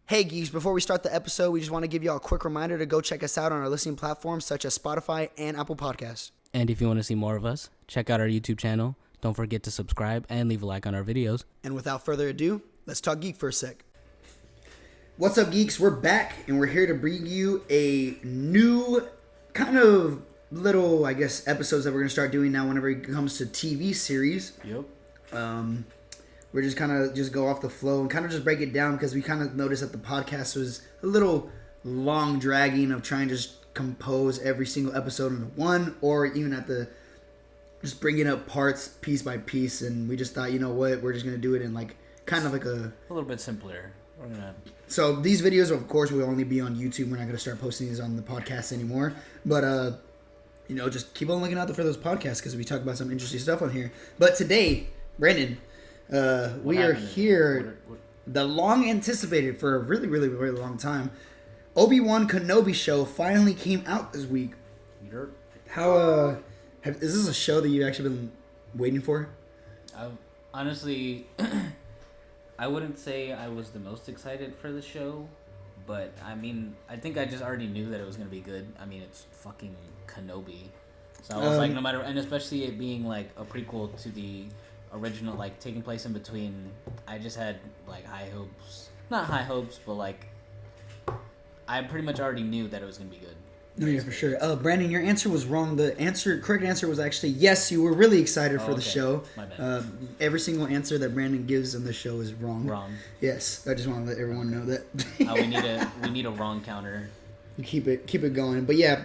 Hey Geeks, before we start the episode, we just want to give you all a quick reminder to go check us out on our listening platforms such as Spotify and Apple Podcasts. And if you want to see more of us, check out our YouTube channel. Don't forget to subscribe and leave a like on our videos. And without further ado, let's talk geek for a sec. What's up, Geeks? We're back, and we're here to bring you a new kind of little, episodes that we're going to start doing now whenever it comes to TV series. Yep. We're just kind of just go off the flow and kind of just break it down because we kind of noticed that the podcast was a little long dragging of trying to just compose every single episode into one, or even at the just bringing up parts piece by piece. And we just thought, you know what, we're just going to do it in like kind of like a little bit simpler. So these videos, of course, will only be on YouTube. We're not going to start posting these on the podcast anymore. But, just keep on looking out for those podcasts because we talk about some interesting stuff on here. But today, Brandon, we are here, the long anticipated for a really, really, really long time. Obi-Wan Kenobi show finally came out this week. Yep. How, is this a show that you've actually been waiting for? Honestly, I wouldn't say I was the most excited for the show, but I mean, I think I just already knew that it was going to be good. I mean, it's fucking Kenobi. So I was like, no matter, and especially it being like a prequel to the original, like taking place in between, I just had like high hopes. Not high hopes, but like I pretty much already knew that it was going to be good. No, yeah, for sure. Brandon, your answer was wrong. The correct answer was actually yes. You were really excited for the show. My bad. Every single answer that Brandon gives on the show is wrong. Wrong. Yes, I just want to let everyone know that. We need a wrong counter. Keep it going. But yeah,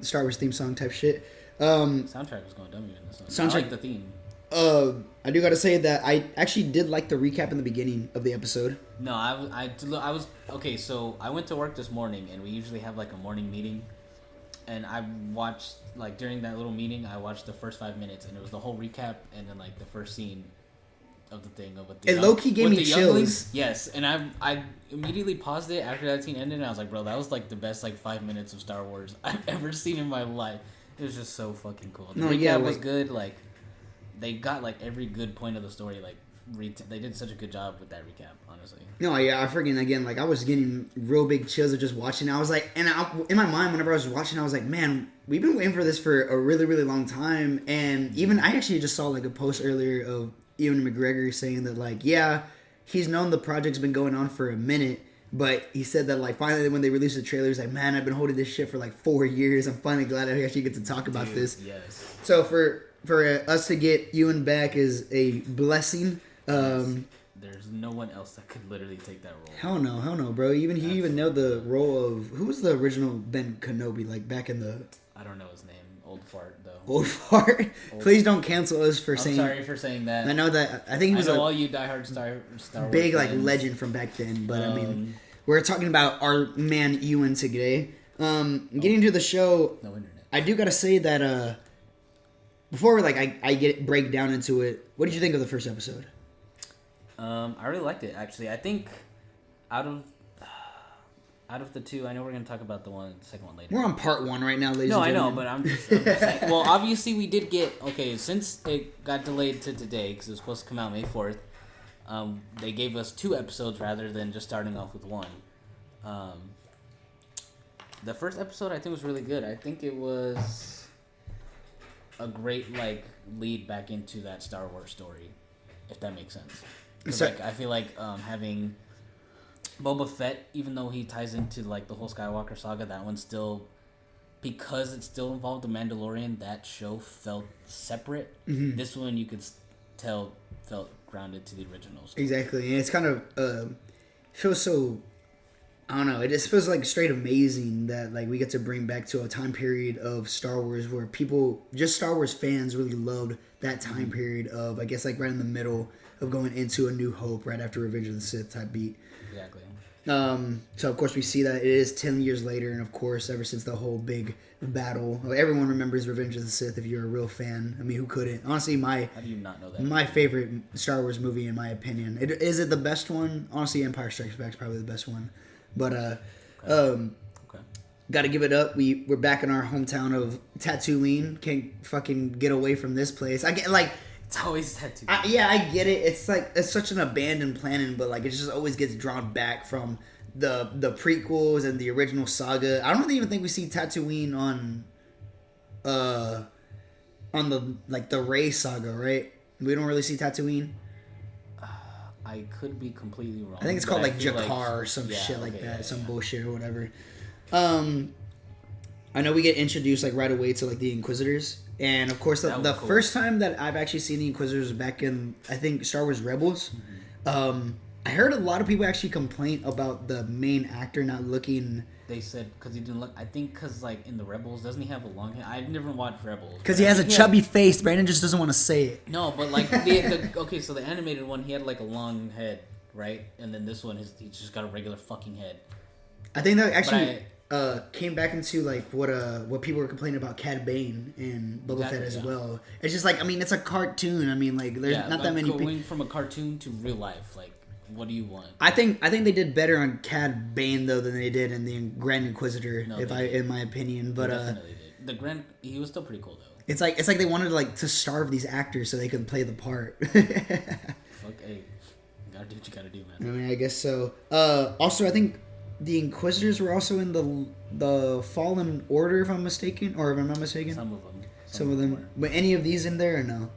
Star Wars theme song type shit. Soundtrack was going dumb in this one. I like the theme. I do gotta say that I actually did like the recap in the beginning of the episode. No, I was okay. So I went to work this morning, and we usually have like a morning meeting, and I watched like during that little meeting, I watched the first 5 minutes, and it was the whole recap, and then like the first scene of the thing of what the low-key gave me chills. Younglings. Yes, and I immediately paused it after that scene ended, and I was like, bro, that was like the best like 5 minutes of Star Wars I've ever seen in my life. It was just so fucking cool. The recap was good. Like they got like every good point of the story. Like they did such a good job with that recap. Honestly. No, yeah, I freaking again. Like I was getting real big chills of just watching. I was like, and in my mind, whenever I was watching, I was like, man, we've been waiting for this for a really, really long time. And even I actually just saw like a post earlier of Ewan McGregor saying that like, yeah, he's known the project's been going on for a minute. But he said that, like, finally when they released the trailer, he's like, man, I've been holding this shit for, like, 4 years. I'm finally glad I actually get to talk about this. Yes. So for us to get Ewan back is a blessing. There's no one else that could literally take that role. Hell no, bro. He even know the role of... Who was the original Ben Kenobi, like, back in the... I don't know his name. Old fart, though. Old fart? Please don't cancel us for saying... I'm sorry for saying that. I know that... I think he was all you diehard Star Wars big, fans. like, legend from back then. But, I mean... We're talking about our man Ewan today. Getting to the show, no internet. I do gotta say that before I break down into it, what did you think of the first episode? I really liked it actually. I think out of the two, I know we're gonna talk about the second one later. We're on part 1 right now, ladies. No, and gentlemen. I know, but I'm just saying. Well, obviously we did get since it got delayed to today because it was supposed to come out May 4th. They gave us 2 episodes rather than just starting off with 1. The first episode I think was really good. I think it was a great lead back into that Star Wars story, if that makes sense. 'Cause, I feel like having Boba Fett, even though he ties into the whole Skywalker saga, that one still, because it still involved the Mandalorian, that show felt separate. Mm-hmm. This one you could tell felt grounded to the originals. Exactly, and it's kind of feels so. I don't know. It just feels like straight amazing that we get to bring back to a time period of Star Wars where people, just Star Wars fans, really loved that time period of right in the middle of going into A New Hope, right after Revenge of the Sith type beat. Exactly. So of course we see that it is 10 years later, and of course ever since the whole big battle, everyone remembers Revenge of the Sith if you're a real fan. I mean, who couldn't? Honestly, how do you not know that? My favorite Star Wars movie, in my opinion, is it the best one? Honestly, Empire Strikes Back is probably the best one. But got to give it up. We're back in our hometown of Tatooine. Can't fucking get away from this place. It's always Tatooine. I get it. It's like it's such an abandoned planet, but like it just always gets drawn back from the prequels and the original saga. I don't even think we see Tatooine on the like the Rey saga, right? We don't really see Tatooine. I could be completely wrong. I think it's called like Jakar or some shit like that, some bullshit or whatever. I know we get introduced like right away to like the Inquisitors, and of course the cool. First time that I've actually seen the Inquisitors was back in I think Star Wars Rebels. Mm-hmm. I heard a lot of people actually complain about the main actor not looking. They said because he didn't look. I think because like in the Rebels, doesn't he have a long hair? I've never watched Rebels. Because he has a chubby face. Brandon just doesn't want to say it. No, but like okay, so the animated one, he had like a long head, right? And then this one, he just got a regular fucking head. I think that actually came back into like what people were complaining about Cad Bane and Boba Fett as well. It's just like it's a cartoon. I mean, like there's not that many. Going from a cartoon to real life, like. What do you want? I think they did better on Cad Bane though than they did in the Grand Inquisitor, in my opinion. But definitely did. He was still pretty cool though. It's like they wanted to starve these actors so they could play the part. Fuck, hey, you gotta do what you gotta do, man. I mean, I guess so. Also, I think the Inquisitors were also in the Fallen Order, if I'm mistaken, or if I'm not mistaken. Some of them. But any of these in there or no?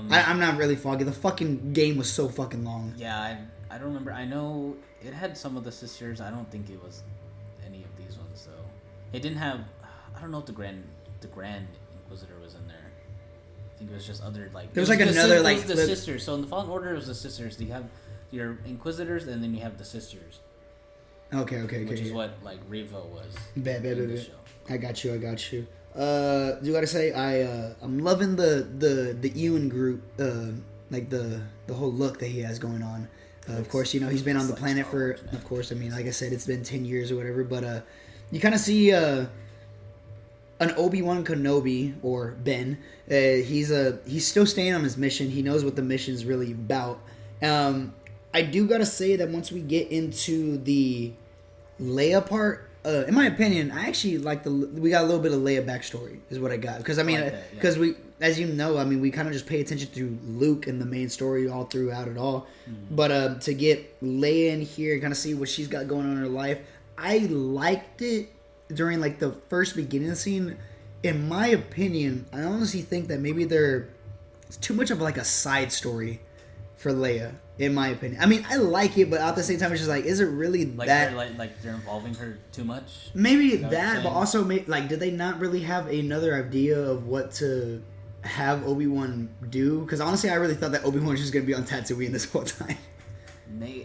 I'm not really foggy. The fucking game was so fucking long. Yeah, I don't remember. I know it had some of the sisters. I don't think it was any of these ones, though. It didn't have. I don't know if the Grand Inquisitor was in there. I think it was just other like. There was like another like the sisters. So in the Fallen Order, it was the sisters. You have your Inquisitors, and then you have the sisters. Okay. Which is what like Reva was. Bad. I got you. You gotta say I'm loving the Ewan group, like the whole look that he has going on. Of course, he's been on the planet for. Of course, I mean, like I said, it's been 10 years or whatever. But you kind of see an Obi-Wan Kenobi or Ben. He's still staying on his mission. He knows what the mission's really about. I do gotta say that once we get into the Leia part. In my opinion, I actually like we got a little bit of Leia backstory is what I got because we, as you know, we kind of just pay attention to Luke and the main story all throughout it all, but to get Leia in here and kind of see what she's got going on in her life, I liked it during like the first beginning scene. In my opinion, I honestly think that maybe it's too much of like a side story for Leia. In my opinion, I like it, but at the same time, it's just like, is it really like that? They're involving her too much. Maybe that, but also, like, did they not really have another idea of what to have Obi-Wan do? Because honestly, I really thought that Obi-Wan was just gonna be on Tatooine this whole time.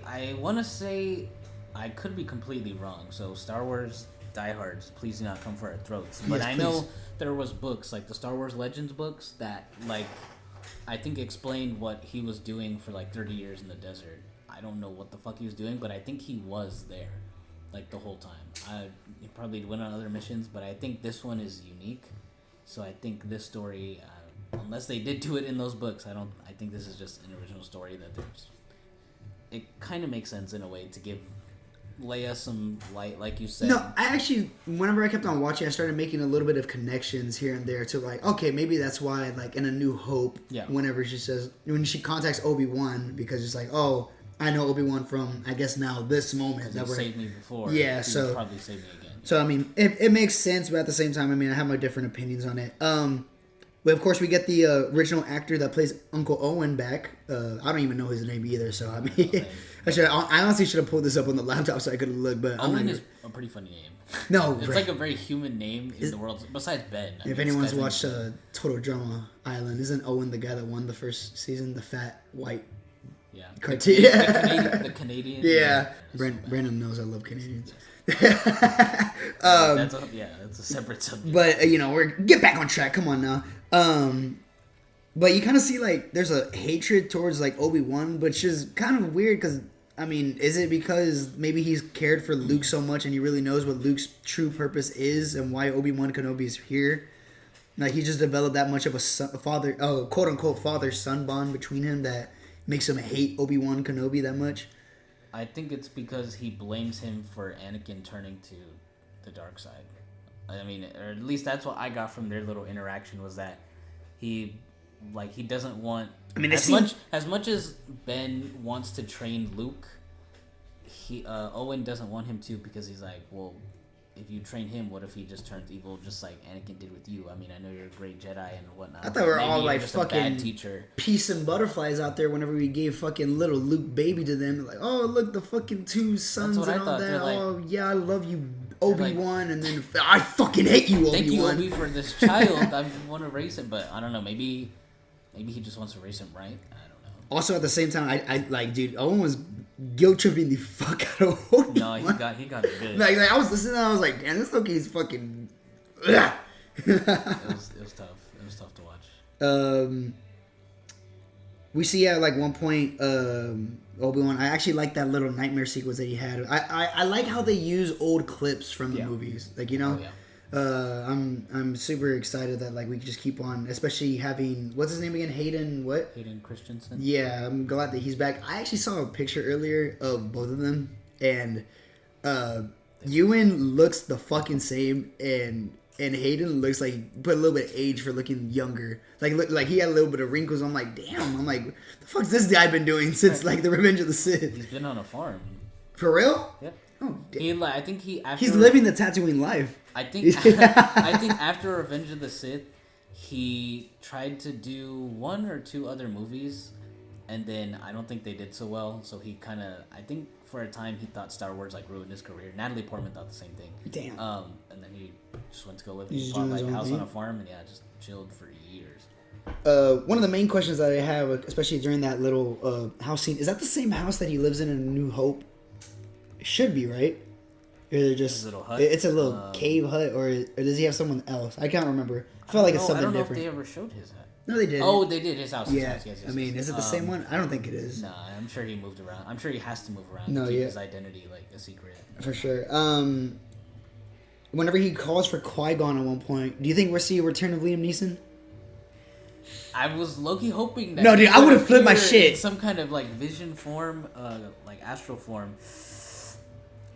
I want to say, I could be completely wrong. So Star Wars diehards, please do not come for our throats. But yes, I know there was books like the Star Wars Legends books that like. I think explained what he was doing for like 30 years in the desert. I don't know what the fuck he was doing, but I think he was there like the whole time. He probably went on other missions, but I think this one is unique. So I think this story, unless they did do it in those books, I think this is just an original story it kind of makes sense in a way to give Leia some light, like you said. No, I actually, whenever I kept on watching, I started making a little bit of connections here and there to like, okay, maybe that's why, like in A New Hope, whenever when she contacts Obi-Wan, because it's like, oh, I know Obi-Wan from, I guess now this moment. That saved me before. Yeah, so probably saved me again. So it makes sense, but at the same time, I have my different opinions on it. But of course, we get the original actor that plays Uncle Owen back. I don't even know his name either, so I honestly should have pulled this up on the laptop so I could have looked. But Owen is a pretty funny name. No, it's like a very human name in the world besides Ben. If anyone's watched Total Drama Island, isn't Owen the guy that won the first season, the fat white cartoon? The Canadian. Yeah, Brandon knows I love Canadians. That's a separate subject. But we're get back on track. Come on now. But you kind of see like there's a hatred towards like Obi-Wan, which is kind of weird because is it because maybe he's cared for Luke so much and he really knows what Luke's true purpose is and why Obi-Wan Kenobi is here? Like he just developed that much of a quote unquote father-son bond between him that makes him hate Obi-Wan Kenobi that much. I think it's because he blames him for Anakin turning to the dark side. Or at least that's what I got from their little interaction was that he like he doesn't want. I mean, as much as Ben wants to train Luke, Owen doesn't want him to because he's like, well, if you train him, what if he just turns evil, just like Anakin did with you? I mean, I know you're a great Jedi and whatnot. I thought we were all like just fucking a bad teacher. Peace and butterflies out there whenever we gave fucking little Luke baby to them. Like, oh, look, the fucking two sons and all that. Like, oh, yeah, I love you, Obi-Wan. Like, and then I fucking hate you, Obi-Wan. Thank you, Obi, for this child. I want to raise him, but I don't know. Maybe he just wants to raise him right. I don't know. Also, at the same time, I like, dude, Owen was guilt tripping the fuck out of Obi-Wan. No, he got it good. Like I was listening, and I was like, damn, this Loki's fucking. It was tough. It was tough to watch. We see at like one point, Obi-Wan. I actually like that little nightmare sequence that he had. I like how they use old clips from the movies. Like, you know. Oh, yeah. I'm super excited that like we can just keep on, especially having what's his name again, Hayden Christensen. Yeah, I'm glad that he's back. I actually saw a picture earlier of both of them, and Ewan looks the fucking same, and Hayden looks like he put a little bit of age for looking younger. Like he had a little bit of wrinkles. I'm like, damn. I'm like, the fuck's this guy been doing since like the Revenge of the Sith? He's been on a farm. For real? Yep. Oh, damn. I think he's living the Tatooine life. I think after Revenge of the Sith, he tried to do 1 or 2 other movies, and then I don't think they did so well. So he kind of, I think for a time he thought Star Wars like ruined his career. Natalie Portman thought the same thing. Damn. And then he just went to go live in a house on a farm, and just chilled for years. One of the main questions that I have, especially during that little house scene, is that the same house that he lives in A New Hope? It should be, right? Or they're just little hut? It's a little cave hut, or does he have someone else? I can't remember. I felt like it's something different. I don't know if they ever showed his hut. No, they did. Oh, they did. His house. Yeah. Yes, I mean, is it the same one? I don't think it is. No, I'm sure he moved around. I'm sure he has to move around to keep his identity like a secret. For sure. Whenever he calls for Qui-Gon at one point, do you think we'll see a return of Liam Neeson? I was low-key hoping that. No, dude, I would have flipped my shit. In some kind of like vision form, like astral form.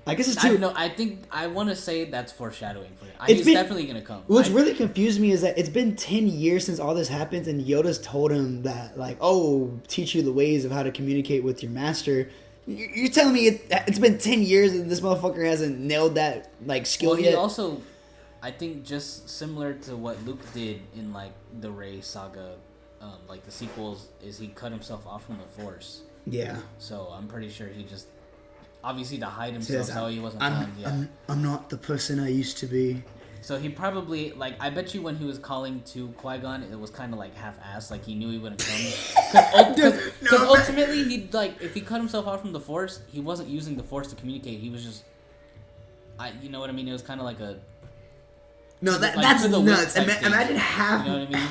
I guess it's true. No, I think I want to say that's foreshadowing for him. He's definitely gonna come. What's really confused me is that it's been 10 years since all this happens, and Yoda's told him that, like, oh, teach you the ways of how to communicate with your master. You're telling me it's been 10 years and this motherfucker hasn't nailed that like skill yet? He also, I think, just similar to what Luke did in like the Rey saga, like the sequels, is he cut himself off from the Force. Yeah. So I'm pretty sure he just. Obviously, to hide himself, so he wasn't found yet. I'm not the person I used to be. So he probably, like, I bet you when he was calling to Qui-Gon, it was kind of like half-assed, like he knew he wouldn't come. Because ultimately, he'd, like, if he cut himself off from the Force, he wasn't using the Force to communicate. He was just, you know what I mean? It was kind of like a. No, that's nuts. Imagine half, you know what I mean?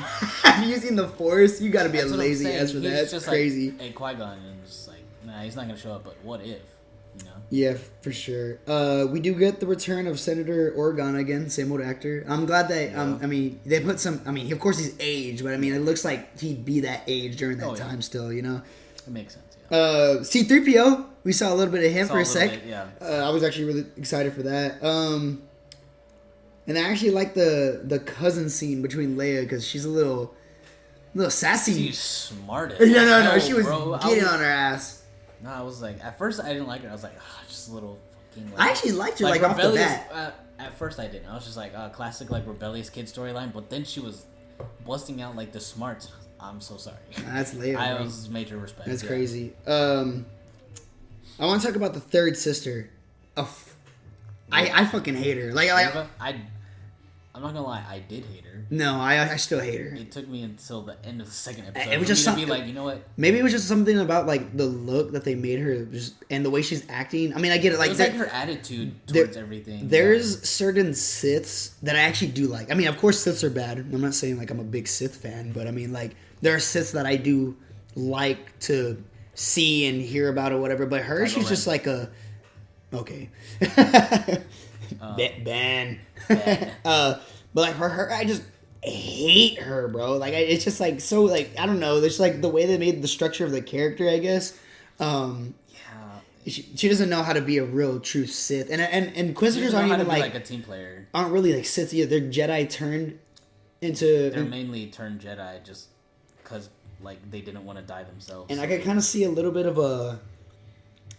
half using the Force. You gotta be a lazy ass for that. That's crazy. Like, hey, Qui-Gon, and it's just like, nah, he's not gonna show up, but what if? You know? Yeah, for sure. We do get the return of Senator Organa again, same old actor. I'm glad that, I mean, they put some, I mean, of course he's aged, but I mean, it looks like he'd be that age during that time still, you know? It makes sense, C-3PO, we saw a little bit of him for a sec. Bit, yeah. I was actually really excited for that. And I actually like the cousin scene between Leia, because she's a little sassy. She's smart. No, she was getting on her ass. No, I was like, at first I didn't like her. I was like, just a little fucking. Like, I actually liked her, like off the bat. At first I didn't. I was just like, classic like rebellious kid storyline. But then she was busting out like the smarts. I'm so sorry. That's Leia. I was major respect. That's crazy. I want to talk about the third sister. I fucking hate her. Like I'm not gonna lie, I did hate her. No, I still hate her. It took me until the end of the second episode. It was just something. To be like, you know what? Maybe it was just something about like the look that they made her, and the way she's acting. I mean, I get it. Like, it was like her attitude towards everything. There's certain Siths that I actually do like. I mean, of course, Siths are bad. I'm not saying like I'm a big Sith fan, but I mean, like there are Siths that I do like to see and hear about or whatever. But her, she's just like a okay. Ban. But like her, I just hate her, bro. Like it's just like so like I don't know. There's like the way they made the structure of the character, I guess. She doesn't know how to be a real true Sith, and Inquisitors aren't even like a team player. Aren't really like Sith either. They're Jedi turned into. They're mainly turned Jedi. Just because like they didn't want to die themselves. And I could kind of see a little bit of a.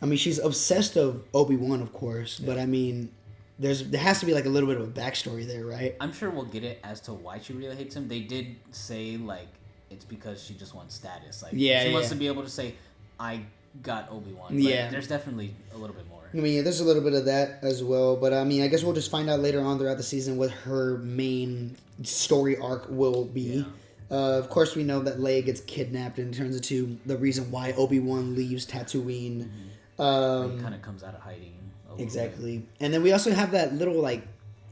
I mean, she's obsessed of Obi-Wan, of course, but I mean, there has to be like a little bit of a backstory there, right? I'm sure we'll get it as to why she really hates him. They did say like it's because she just wants status. Like she wants to be able to say, "I got Obi-Wan." But there's definitely a little bit more. I mean, there's a little bit of that as well, but I mean, I guess we'll just find out later on throughout the season what her main story arc will be. Yeah. Of course, we know that Leia gets kidnapped and turns into the reason why Obi-Wan leaves Tatooine. He kind of comes out of hiding. Exactly. And then we also have that little, like,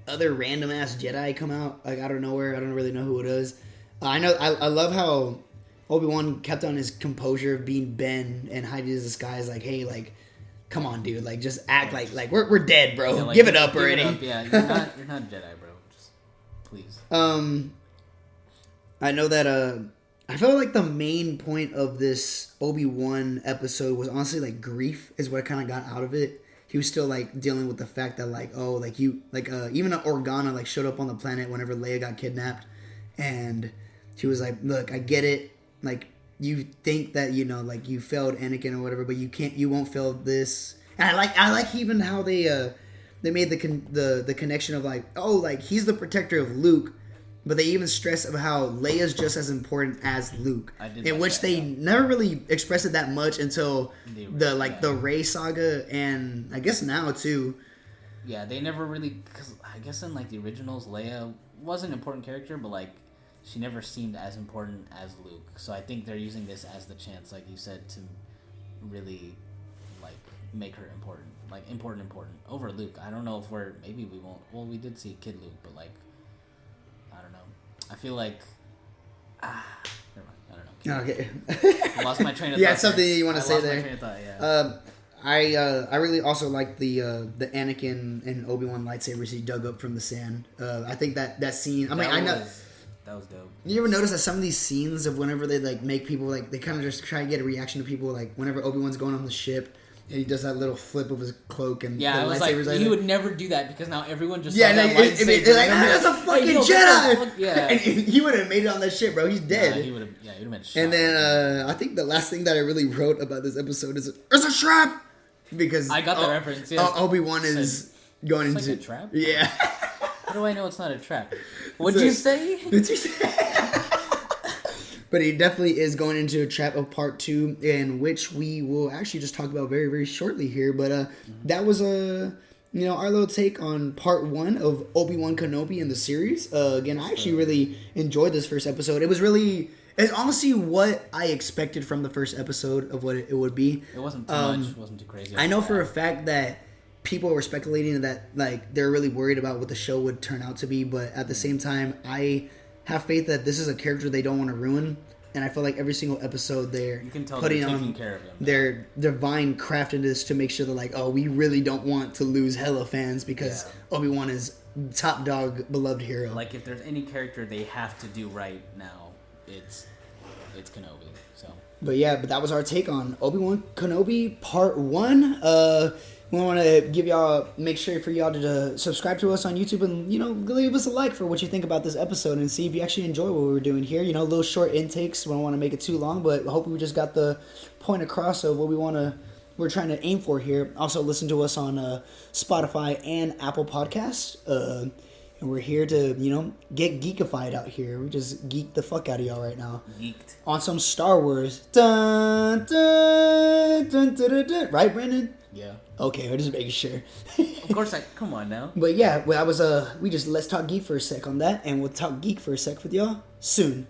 other random ass Jedi come out, like, out of nowhere. I don't really know who it is. I love how Obi-Wan kept on his composure of being Ben and hiding his disguise, like, hey, like, come on, dude, like, just act like we're dead, bro. Yeah, like, give it up already. It up. Yeah, you're not Jedi, bro. Just please. I know that I felt like the main point of this Obi-Wan episode was honestly like grief is what I kind of got out of it. He was still like dealing with the fact that like, oh, like you like even Organa like showed up on the planet whenever Leia got kidnapped, and she was like, look, I get it, like you think that, you know, like you failed Anakin or whatever, but you won't fail this. And I like even how they made the connection of like, oh, like he's the protector of Luke. But they even stress of how Leia's just as important as Luke, in which they never really expressed it that much until the Rey saga, and I guess now too. Yeah, they never really, because I guess in like the originals, Leia was an important character, but like she never seemed as important as Luke. So I think they're using this as the chance, like you said, to really like make her important, like important over Luke. I don't know if maybe we won't. Well, we did see Kid Luke, but like. I don't know. I feel like never mind. I don't know. Okay. I lost my train of thought. Yeah, something you want to say there. My train of thought, yeah. I really also like the Anakin and Obi-Wan lightsabers he dug up from the sand. I think that scene. I mean, I know that was dope. You ever notice that some of these scenes of whenever they like make people like they kind of just try to get a reaction to people, like whenever Obi-Wan's going on the ship. And he does that little flip of his cloak and I was like, he would never do that because now everyone just that lightsaber. They're like, that's a fucking Jedi. Yeah, and he would have made it on that ship, bro. He's dead. Yeah, he would have been shot. And then I think the last thing that I really wrote about this episode is it's a trap because I got the reference. Yeah. Obi-Wan is going into like a trap. Yeah. How do I know it's not a trap? What'd you say? But he definitely is going into a trap of part 2, in which we will actually just talk about very, very shortly here. But that was our little take on part 1 of Obi-Wan Kenobi in the series. Again, I actually really enjoyed this first episode. It's honestly what I expected from the first episode of what it would be. It wasn't too much. It wasn't too crazy. I know for a fact that people were speculating that like they're really worried about what the show would turn out to be, but at the same time, I have faith that this is a character they don't want to ruin, and I feel like every single episode they're putting on their divine craft into this to make sure that like, oh, we really don't want to lose hella fans because Obi-Wan is top dog beloved hero. Like if there's any character they have to do right now, it's Kenobi. So. But that was our take on Obi-Wan Kenobi part 1. We want to make sure for y'all to subscribe to us on YouTube and, leave us a like for what you think about this episode and see if you actually enjoy what we're doing here. Little short intakes. We don't want to make it too long, but I hope we just got the point across of what we're trying to aim for here. Also, listen to us on Spotify and Apple Podcasts. And we're here to, get geekified out here. We just geek the fuck out of y'all right now. Geeked. On some Star Wars. Dun, dun, dun, dun, dun, dun. Right, Brandon? Yeah. Okay, we're just making sure. Of course, come on now. But let's talk geek for a sec on that, and we'll talk geek for a sec with y'all soon.